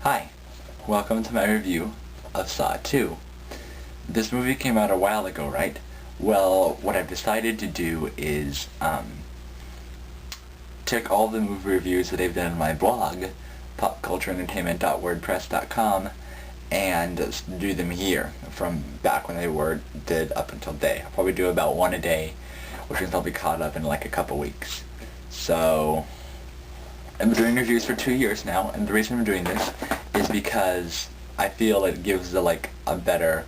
Hi, welcome to my review of Saw 2. This movie came out a while ago, right? Well, what I've decided to do is take all the movie reviews that I've done on my blog, popcultureentertainment.wordpress.com, and do them here from back when they did up until today. I'll probably do about one a day, which means I'll be caught up in like a couple weeks. So, I've been doing reviews for 2 years now, and the reason I'm doing this is because I feel it gives a better,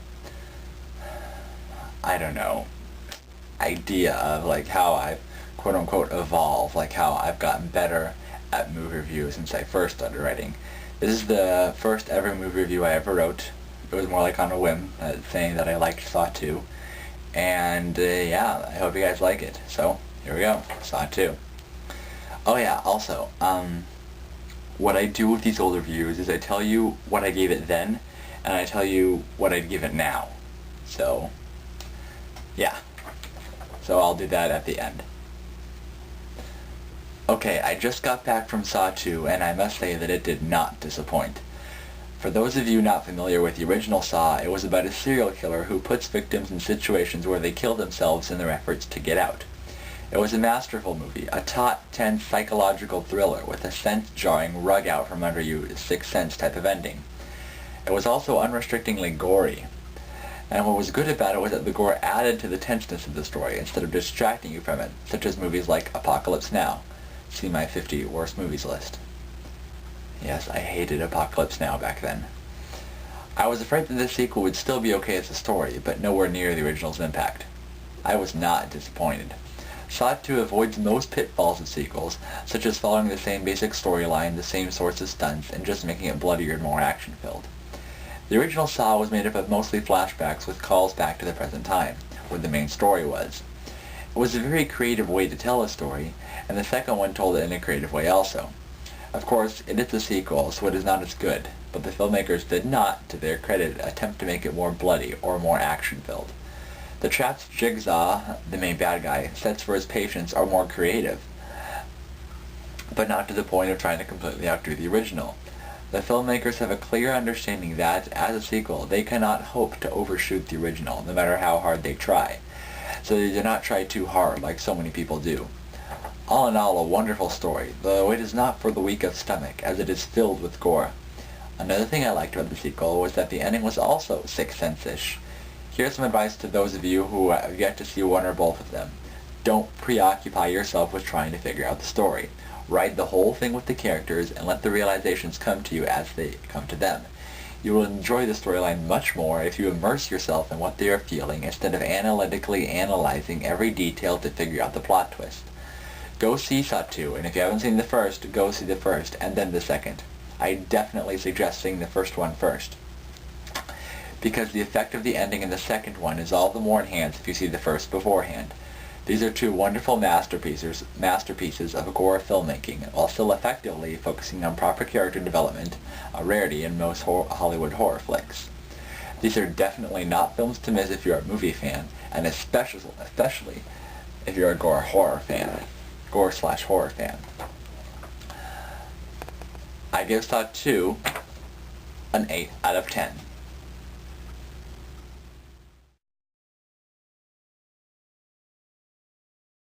idea of how I've quote-unquote evolved, how I've gotten better at movie reviews since I first started writing. This is the first ever movie review I ever wrote. It was more like on a whim, saying that I liked Saw 2. And yeah, I hope you guys like it. So, here we go, Saw 2. Oh yeah, also, what I do with these old reviews is I tell you what I gave it then, and I tell you what I'd give it now. So, yeah. So I'll do that at the end. Okay, I just got back from Saw 2, and I must say that it did not disappoint. For those of you not familiar with the original Saw, it was about a serial killer who puts victims in situations where they kill themselves in their efforts to get out. It was a masterful movie, a taut, tense psychological thriller with a sense-jarring rug out from under you, Sixth Sense type of ending. It was also unrestrictingly gory. And what was good about it was that the gore added to the tenseness of the story instead of distracting you from it, such as movies like Apocalypse Now. See my 50 worst movies list. Yes, I hated Apocalypse Now back then. I was afraid that this sequel would still be okay as a story, but nowhere near the original's impact. I was not disappointed. Saw 2 avoids most pitfalls of sequels, such as following the same basic storyline, the same sorts of stunts, and just making it bloodier and more action-filled. The original Saw was made up of mostly flashbacks with calls back to the present time, where the main story was. It was a very creative way to tell a story, and the second one told it in a creative way also. Of course, it is a sequel, so it is not as good, but the filmmakers did not, to their credit, attempt to make it more bloody or more action-filled. The traps Jigsaw, the main bad guy, sets for his patients are more creative, but not to the point of trying to completely outdo the original. The filmmakers have a clear understanding that, as a sequel, they cannot hope to overshoot the original, no matter how hard they try. So they do not try too hard, like so many people do. All in all, a wonderful story, though it is not for the weak of stomach, as it is filled with gore. Another thing I liked about the sequel was that the ending was also Sixth Sense-ish. Here's some advice to those of you who have yet to see one or both of them. Don't preoccupy yourself with trying to figure out the story. Write the whole thing with the characters and let the realizations come to you as they come to them. You will enjoy the storyline much more if you immerse yourself in what they are feeling instead of analytically analyzing every detail to figure out the plot twist. Go see Saw 2, and if you haven't seen the first, go see the first, and then the second. I definitely suggest seeing the first one first, because the effect of the ending in the second one is all the more enhanced if you see the first beforehand. These are two wonderful masterpieces of gore filmmaking, while still effectively focusing on proper character development, a rarity in most Hollywood horror flicks. These are definitely not films to miss if you're a movie fan, and especially if you're a gore/horror fan. I give Saw 2 an 8 out of 10.